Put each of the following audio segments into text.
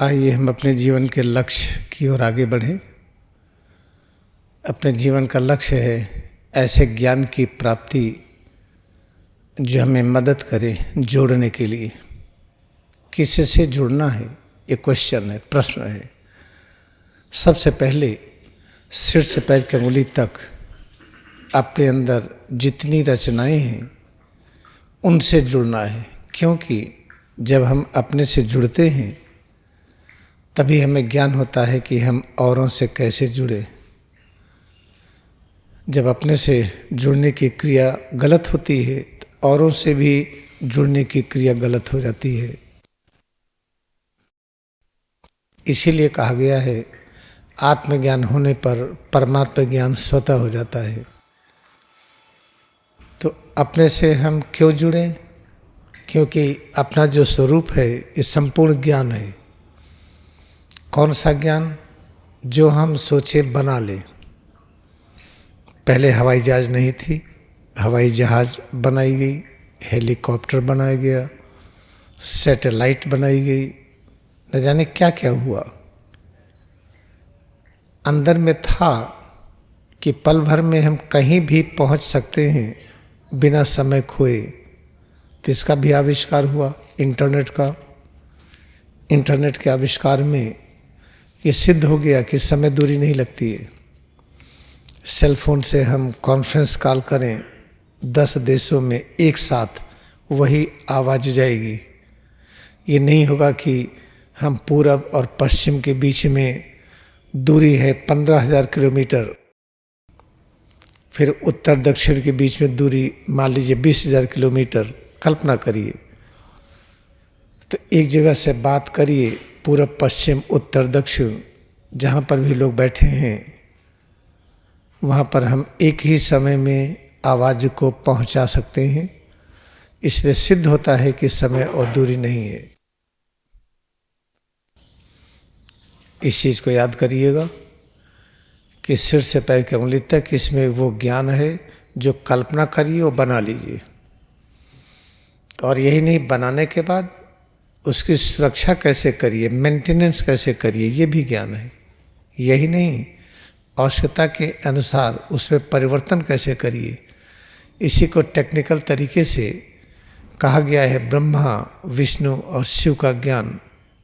आइए हम अपने जीवन के लक्ष्य की ओर आगे बढ़ें। अपने जीवन का लक्ष्य है ऐसे ज्ञान की प्राप्ति जो हमें मदद करे जोड़ने के लिए। किसी से जुड़ना है, ये क्वेश्चन है, प्रश्न है। सबसे पहले सिर से पैर की अंगुली तक अपने अंदर जितनी रचनाएं हैं उनसे जुड़ना है, क्योंकि जब हम अपने से जुड़ते हैं तभी हमें ज्ञान होता है कि हम औरों से कैसे जुड़े। जब अपने से जुड़ने की क्रिया गलत होती है तो औरों से भी जुड़ने की क्रिया गलत हो जाती है। इसीलिए कहा गया है आत्मज्ञान होने पर परमात्मा ज्ञान स्वतः हो जाता है। तो अपने से हम क्यों जुड़ें? क्योंकि अपना जो स्वरूप है ये संपूर्ण ज्ञान है। कौन सा ज्ञान? जो हम सोचे बना ले। पहले हवाई जहाज नहीं थी, हवाई जहाज बनाई गई, हेलीकॉप्टर बनाया गया, सैटेलाइट बनाई गई, न जाने क्या क्या हुआ। अंदर में था कि पल भर में हम कहीं भी पहुंच सकते हैं बिना समय खोए। तो इसका भी आविष्कार हुआ इंटरनेट का। इंटरनेट के आविष्कार में ये सिद्ध हो गया कि समय दूरी नहीं लगती है। सेल फोन से हम कॉन्फ्रेंस कॉल करें 10 देशों में एक साथ, वही आवाज़ जाएगी। ये नहीं होगा कि हम पूरब और पश्चिम के बीच में दूरी है 15,000 किलोमीटर, फिर उत्तर दक्षिण के बीच में दूरी मान लीजिए 20,000 किलोमीटर। कल्पना करिए। तो एक जगह से बात करिए, पूरब पश्चिम उत्तर दक्षिण जहाँ पर भी लोग बैठे हैं वहाँ पर हम एक ही समय में आवाज़ को पहुँचा सकते हैं। इसलिए सिद्ध होता है कि समय और दूरी नहीं है। इस चीज़ को याद करिएगा कि सिर से पैर की अंगुली तक इसमें वो ज्ञान है जो कल्पना करिए और बना लीजिए। और यही नहीं, बनाने के बाद उसकी सुरक्षा कैसे करिए, मेंटेनेंस कैसे करिए, ये भी ज्ञान है। यही नहीं, आवश्यकता के अनुसार उसमें परिवर्तन कैसे करिए, इसी को टेक्निकल तरीके से कहा गया है। ब्रह्मा विष्णु और शिव का ज्ञान,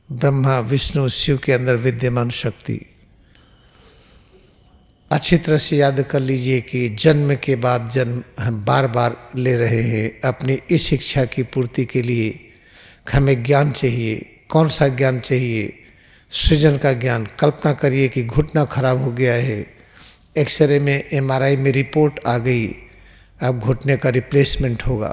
ब्रह्मा विष्णु शिव के अंदर विद्यमान शक्ति। अच्छी तरह से याद कर लीजिए कि जन्म के बाद जन्म हम बार बार ले रहे हैं अपनी इस शिक्षा की पूर्ति के लिए। हमें ज्ञान चाहिए। कौन सा ज्ञान चाहिए? सृजन का ज्ञान। कल्पना करिए कि घुटना खराब हो गया है, एक्सरे में एमआरआई में रिपोर्ट आ गई, अब घुटने का रिप्लेसमेंट होगा।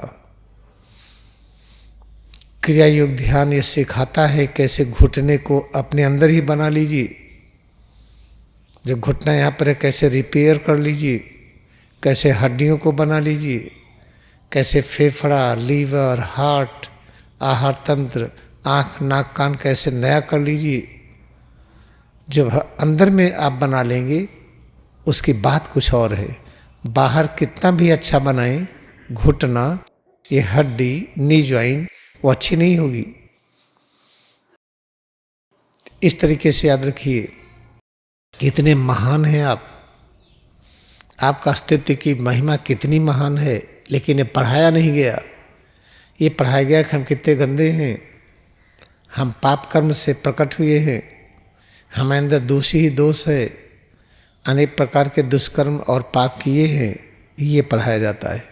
क्रिया योग ध्यान ये सिखाता है कैसे घुटने को अपने अंदर ही बना लीजिए। जो घुटना यहाँ पर है कैसे रिपेयर कर लीजिए, कैसे हड्डियों को बना लीजिए, कैसे फेफड़ा, लीवर, हार्ट, आहार तंत्र, आँख, नाक, कान कैसे नया कर लीजिए। जब अंदर में आप बना लेंगे उसकी बात कुछ और है। बाहर कितना भी अच्छा बनाएं, घुटना, ये हड्डी, नी ज्वाइन वो अच्छी नहीं होगी। इस तरीके से याद रखिए कितने महान हैं आप। आपका अस्तित्व की महिमा कितनी महान है, लेकिन ये पढ़ाया नहीं गया। ये पढ़ाया गया कि हम कितने गंदे हैं, हम पाप कर्म से प्रकट हुए हैं, हमारे अंदर दोषी ही दोष है, अनेक प्रकार के दुष्कर्म और पाप किए हैं। ये पढ़ाया जाता है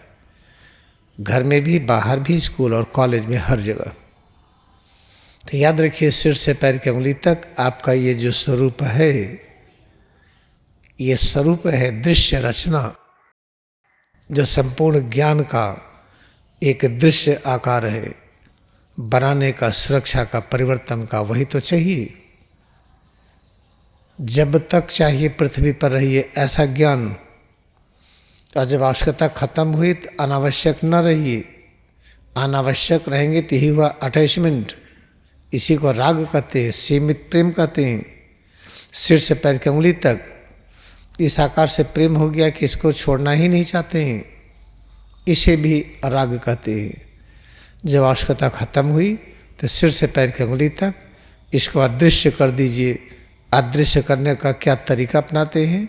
घर में भी, बाहर भी, स्कूल और कॉलेज में, हर जगह। तो याद रखिए सिर से पैर की अंगुली तक आपका ये जो स्वरूप है, ये स्वरूप है दृश्य रचना, जो संपूर्ण ज्ञान का एक दृश्य आकार है। बनाने का, सुरक्षा का, परिवर्तन का वही तो चाहिए। जब तक चाहिए पृथ्वी पर रहिए ऐसा ज्ञान, और जब आवश्यकता खत्म हुई तो अनावश्यक न रहिए। अनावश्यक रहेंगे तो यही हुआ अटैचमेंट। इसी को राग कहते हैं, सीमित प्रेम कहते हैं। सिर से पैर की अंगुली तक इस आकार से प्रेम हो गया कि इसको छोड़ना ही नहीं चाहते हैं, इसे भी राग कहते हैं। जब आवश्यकता खत्म हुई तो सिर से पैर की अंगुली तक इसको अदृश्य कर दीजिए। अदृश्य करने का क्या तरीका अपनाते हैं?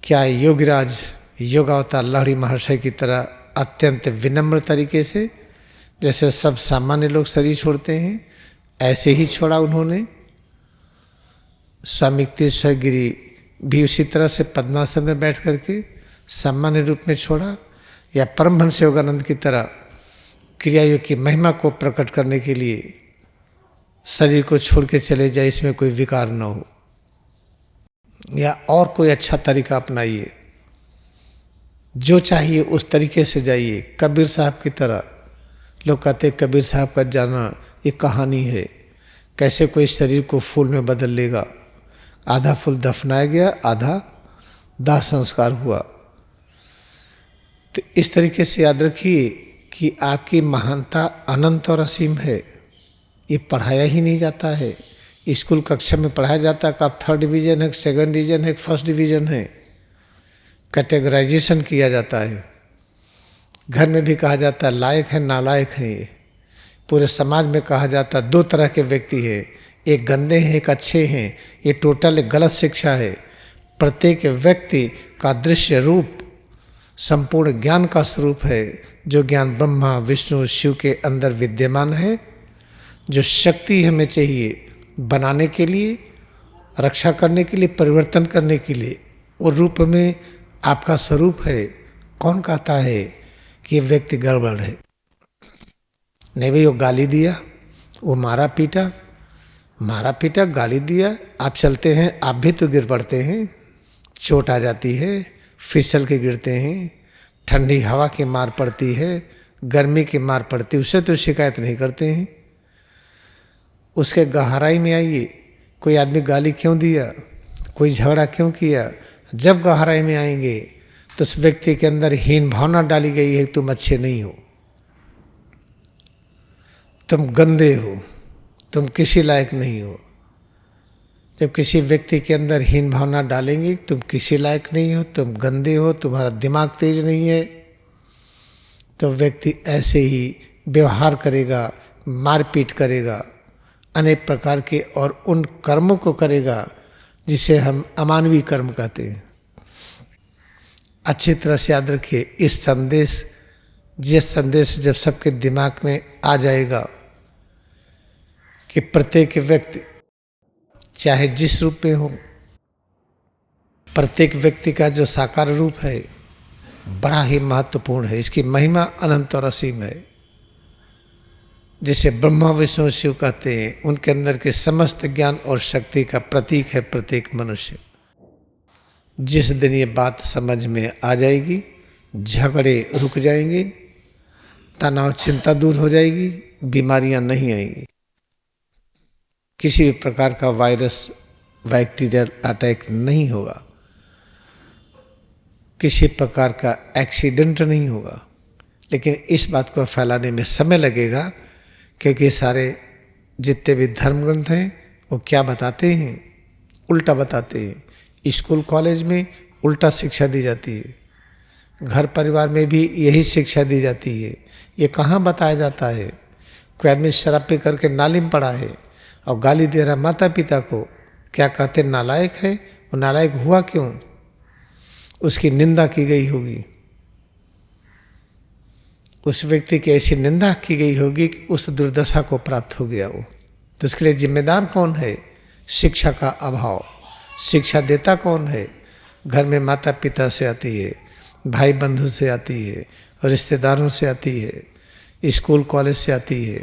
क्या योगीराज योगावतार लहरी महर्षि की तरह अत्यंत विनम्र तरीके से, जैसे सब सामान्य लोग शरीर छोड़ते हैं, ऐसे ही छोड़ा उन्होंने। स्वामी तीर्थेश्वर गिरी भी उसी तरह से पद्मासन में बैठ करके सामान्य रूप में छोड़ा, या परमहंस योगानंद की तरह क्रियायोग की महिमा को प्रकट करने के लिए शरीर को छोड़ के चले जाए, इसमें कोई विकार न हो, या और कोई अच्छा तरीका अपनाइए। जो चाहिए उस तरीके से जाइए। कबीर साहब की तरह, लोग कहते कबीर साहब का जाना ये कहानी है, कैसे कोई शरीर को फूल में बदल लेगा। आधा फूल दफनाया गया, आधा दाह संस्कार हुआ। तो इस तरीके से याद रखिए कि आपकी महानता अनंत और असीम है। ये पढ़ाया ही नहीं जाता है। स्कूल कक्षा में पढ़ाया जाता है कि आप 3rd डिवीजन है, 2nd डिवीजन है, 1st डिवीजन है, कैटेगराइजेशन किया जाता है। घर में भी कहा जाता है लायक है नालायक है। ये पूरे समाज में कहा जाता है 2 तरह के व्यक्ति हैं, एक गंदे हैं एक अच्छे हैं। ये टोटल एक गलत शिक्षा है। प्रत्येक व्यक्ति का दृश्य रूप संपूर्ण ज्ञान का स्वरूप है, जो ज्ञान ब्रह्मा विष्णु शिव के अंदर विद्यमान है। जो शक्ति हमें चाहिए बनाने के लिए, रक्षा करने के लिए, परिवर्तन करने के लिए, वो रूप में आपका स्वरूप है। कौन कहता है कि ये व्यक्ति गड़बड़ है? नहीं भाई, वो गाली दिया, वो मारा पीटा, गाली दिया, आप चलते हैं, आप भी तो गिर पड़ते हैं, चोट आ जाती है, फिसल के गिरते हैं, ठंडी हवा की मार पड़ती है, गर्मी की मार पड़ती है, उससे तो शिकायत नहीं करते हैं। उसके गहराई में आइए, कोई आदमी गाली क्यों दिया, कोई झगड़ा क्यों किया। जब गहराई में आएंगे तो उस व्यक्ति के अंदर हीन भावना डाली गई है, तुम अच्छे नहीं हो, तुम गंदे हो, तुम किसी लायक नहीं हो। जब किसी व्यक्ति के अंदर हीन भावना डालेंगे, तुम किसी लायक नहीं हो, तुम गंदे हो, तुम्हारा दिमाग तेज नहीं है, तो व्यक्ति ऐसे ही व्यवहार करेगा, मारपीट करेगा, अनेक प्रकार के, और उन कर्मों को करेगा जिसे हम अमानवीय कर्म कहते हैं। अच्छी तरह से याद रखिए, जिस संदेश जब सबके दिमाग में आ जाएगा कि प्रत्येक व्यक्ति चाहे जिस रूप में हो, प्रत्येक व्यक्ति का जो साकार रूप है बड़ा ही महत्वपूर्ण है। इसकी महिमा अनंत और असीम है। जिसे ब्रह्मा विष्णु शिव कहते हैं, उनके अंदर के समस्त ज्ञान और शक्ति का प्रतीक है प्रत्येक मनुष्य। जिस दिन ये बात समझ में आ जाएगी, झगड़े रुक जाएंगे, तनाव चिंता दूर हो जाएगी, बीमारियां नहीं आएंगी, किसी भी प्रकार का वायरस बैक्टीरियल अटैक नहीं होगा, किसी प्रकार का एक्सीडेंट नहीं होगा। लेकिन इस बात को फैलाने में समय लगेगा, क्योंकि सारे जितने भी धर्म ग्रंथ हैं वो क्या बताते हैं? उल्टा बताते हैं। स्कूल कॉलेज में उल्टा शिक्षा दी जाती है, घर परिवार में भी यही शिक्षा दी जाती है। ये कहाँ बताया जाता है? कोई आदमी शराब पी करके नाली में पड़ा है और गाली दे रहा माता पिता को, क्या कहते नालायक है? वो नालायक हुआ क्यों? उसकी निंदा की गई होगी, उस व्यक्ति की ऐसी निंदा की गई होगी कि उस दुर्दशा को प्राप्त हो गया वो। तो उसके लिए जिम्मेदार कौन है? शिक्षा का अभाव। शिक्षा देता कौन है? घर में माता पिता से आती है, भाई बंधु से आती है, रिश्तेदारों से आती है, स्कूल कॉलेज से आती है,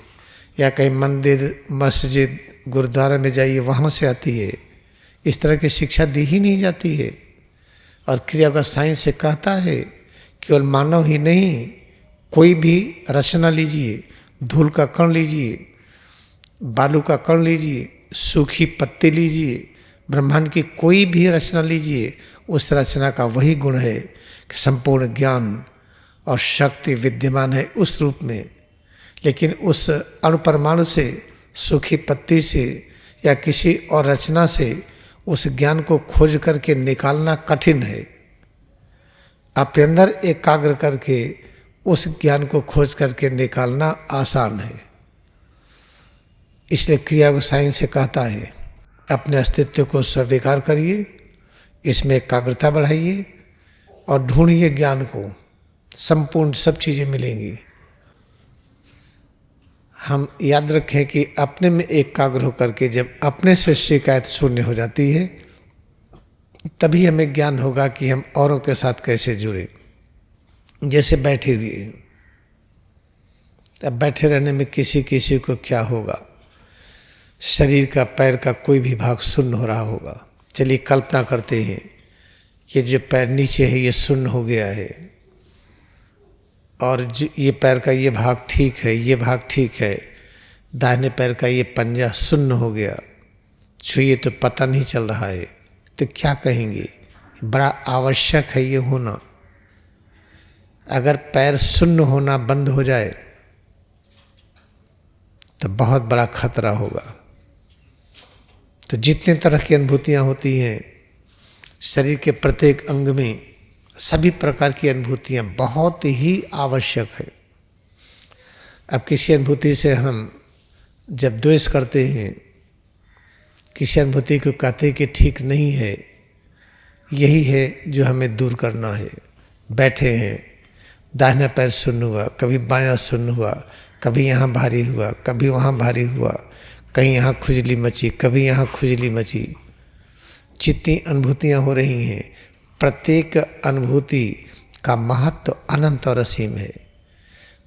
या कहीं मंदिर मस्जिद गुरुद्वारा में जाइए वहाँ से आती है। इस तरह की शिक्षा दी ही नहीं जाती है। और क्रियागत साइंस से कहता है केवल मानव ही नहीं, कोई भी रचना लीजिए, धूल का कण लीजिए, बालू का कण लीजिए, सूखी पत्ती लीजिए, ब्रह्मांड की कोई भी रचना लीजिए, उस रचना का वही गुण है कि संपूर्ण ज्ञान और शक्ति विद्यमान है उस रूप में। लेकिन उस अणुपरमाणु से, सूखी पत्ती से या किसी और रचना से उस ज्ञान को खोज करके निकालना कठिन है। अपने अंदर एकाग्र करके उस ज्ञान को खोज करके निकालना आसान है। इसलिए क्रिया को साइंस से कहता है अपने अस्तित्व को स्वीकार करिए, इसमें एकाग्रता बढ़ाइए और ढूंढिए ज्ञान को। संपूर्ण सब चीज़ें मिलेंगी। हम याद रखें कि अपने में एकाग्र होकर के जब अपने से शिकायत शून्य हो जाती है, तभी हमें ज्ञान होगा कि हम औरों के साथ कैसे जुड़े। जैसे बैठे हुए, अब बैठे रहने में किसी किसी को क्या होगा, शरीर का पैर का कोई भी भाग शून्य हो रहा होगा। चलिए कल्पना करते हैं कि जो पैर नीचे है ये शून्य हो गया है, और ये पैर का ये भाग ठीक है, ये भाग ठीक है, दाहिने पैर का ये पंजा शून्य हो गया, छुइए तो पता नहीं चल रहा है, तो क्या कहेंगे? बड़ा आवश्यक है ये होना। अगर पैर शून्य होना बंद हो जाए तो बहुत बड़ा खतरा होगा। तो जितने तरह की अनुभूतियाँ होती हैं शरीर के प्रत्येक अंग में, सभी प्रकार की अनुभूतियाँ बहुत ही आवश्यक है। अब किसी अनुभूति से हम जब द्वेष करते हैं, किसी अनुभूति को कहते हैं कि ठीक नहीं है, यही है जो हमें दूर करना है। बैठे हैं, दाहिना पैर शून्य हुआ, कभी बायां शून्य हुआ, कभी यहाँ भारी हुआ, कभी वहाँ भारी हुआ, कहीं यहाँ खुजली मची, कभी यहाँ खुजली मची। जितनी अनुभूतियाँ हो रही हैं, प्रत्येक अनुभूति का महत्व अनंत और असीम है।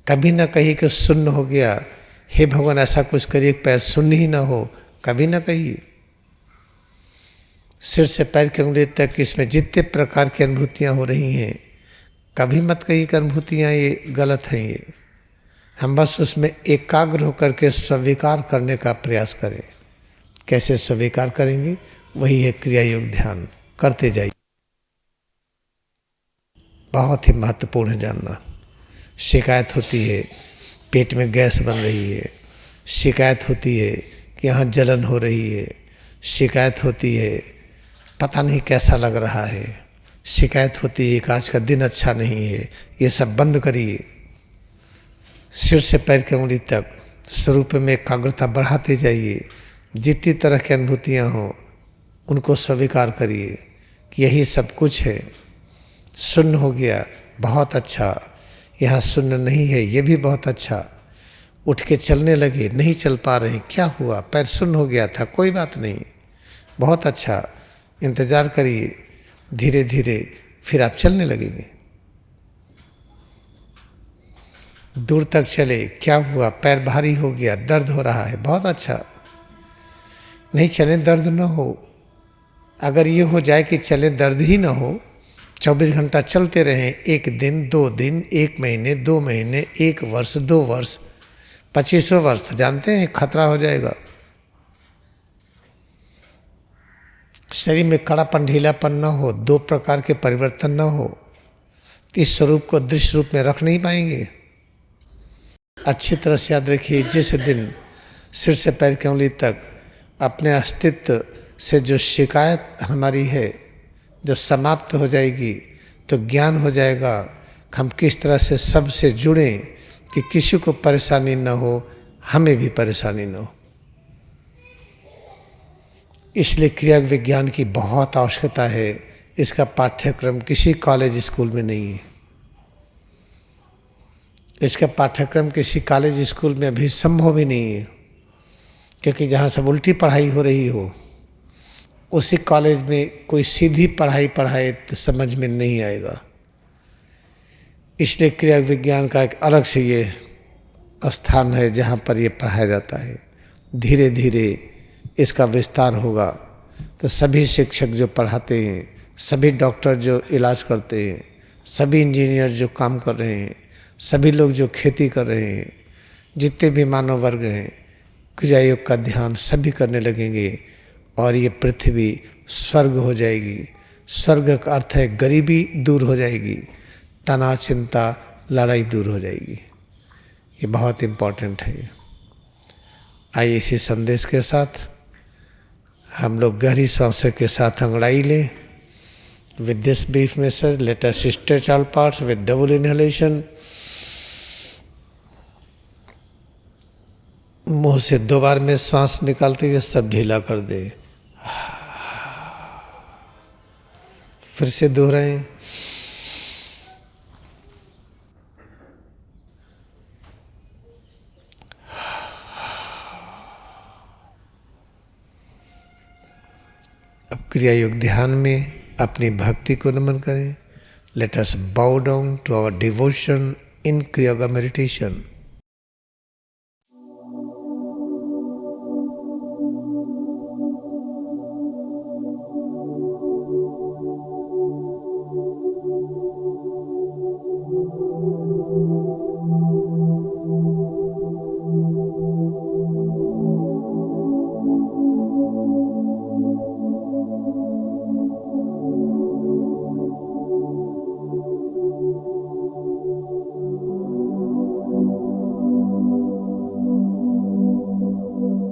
कभी ना कहीं कि शून्य हो गया, हे भगवान ऐसा कुछ करिए पैर शून्य ही ना हो, कभी ना कहिए। सिर से पैर की उंगली तक इसमें जितने प्रकार की अनुभूतियाँ हो रही हैं, कभी मत कहिए कि अनुभूतियाँ ये गलत हैं। ये हम बस उसमें एकाग्र होकर के स्वीकार करने का प्रयास करें। कैसे स्वीकार करेंगे? वही है क्रिया योग ध्यान। करते जाइए। बहुत ही महत्वपूर्ण है जानना। शिकायत होती है पेट में गैस बन रही है, शिकायत होती है कि यहाँ जलन हो रही है, शिकायत होती है पता नहीं कैसा लग रहा है, शिकायत होती है कि आज का दिन अच्छा नहीं है। ये सब बंद करिए। सिर से पैर की उंगली तक स्वरूप में एकाग्रता बढ़ाते जाइए। जितनी तरह की अनुभूतियाँ हों उनको स्वीकार करिए कि यही सब कुछ है। शून्य हो गया, बहुत अच्छा। यहाँ शून्य नहीं है, ये भी बहुत अच्छा। उठ के चलने लगे, नहीं चल पा रहे, क्या हुआ? पैर शून्य हो गया था, कोई बात नहीं, बहुत अच्छा। इंतज़ार करिए, धीरे धीरे फिर आप चलने लगेंगे। दूर तक चले, क्या हुआ? पैर भारी हो गया, दर्द हो रहा है, बहुत अच्छा। नहीं चले, दर्द न हो। अगर ये हो जाए कि चले दर्द ही ना हो, 24 घंटा चलते रहें, 1 दिन 2 दिन, 1 महीने 2 महीने, 1 वर्ष 2 वर्ष, 25 वर्ष, जानते हैं खतरा हो जाएगा। शरीर में कड़ापन ढीलापन न हो, 2 प्रकार के परिवर्तन न हो, तो इस स्वरूप को दृश्य रूप में रख नहीं पाएंगे। अच्छी तरह से याद रखिए, जिस दिन सिर से पैर की उंगली तक अपने अस्तित्व से जो शिकायत हमारी है जब समाप्त हो जाएगी, तो ज्ञान हो जाएगा हम किस तरह से सबसे जुड़ें कि किसी को परेशानी न हो, हमें भी परेशानी न हो। इसलिए क्रिया विज्ञान की बहुत आवश्यकता है। इसका पाठ्यक्रम किसी कॉलेज स्कूल में नहीं है। इसका पाठ्यक्रम किसी कॉलेज स्कूल में अभी संभव ही नहीं है, क्योंकि जहाँ सब उल्टी पढ़ाई हो रही हो, उसी कॉलेज में कोई सीधी पढ़ाई पढ़ाए तो समझ में नहीं आएगा। इसलिए क्रिया विज्ञान का एक अलग से ये स्थान है जहाँ पर ये पढ़ाया जाता है। धीरे धीरे इसका विस्तार होगा तो सभी शिक्षक जो पढ़ाते हैं, सभी डॉक्टर जो इलाज करते हैं, सभी इंजीनियर जो काम कर रहे हैं, सभी लोग जो खेती कर रहे हैं, जितने भी मानव वर्ग हैं, क्रिया योग का ध्यान सभी करने लगेंगे और ये पृथ्वी स्वर्ग हो जाएगी। स्वर्ग का अर्थ है गरीबी दूर हो जाएगी, तनाव चिंता लड़ाई दूर हो जाएगी। ये बहुत इम्पोर्टेंट है। आइए इसी संदेश के साथ हम लोग गहरी सांसों के साथ अंगड़ाई लें। With this brief message let us stretch all parts with double inhalation. मुंह से 2 बार में श्वास निकालते हुए सब ढीला कर दे। फिर से दोहराएं। अब क्रिया योग ध्यान में अपनी भक्ति को नमन करें। Let us bow down to our devotion in Kriya yoga meditation.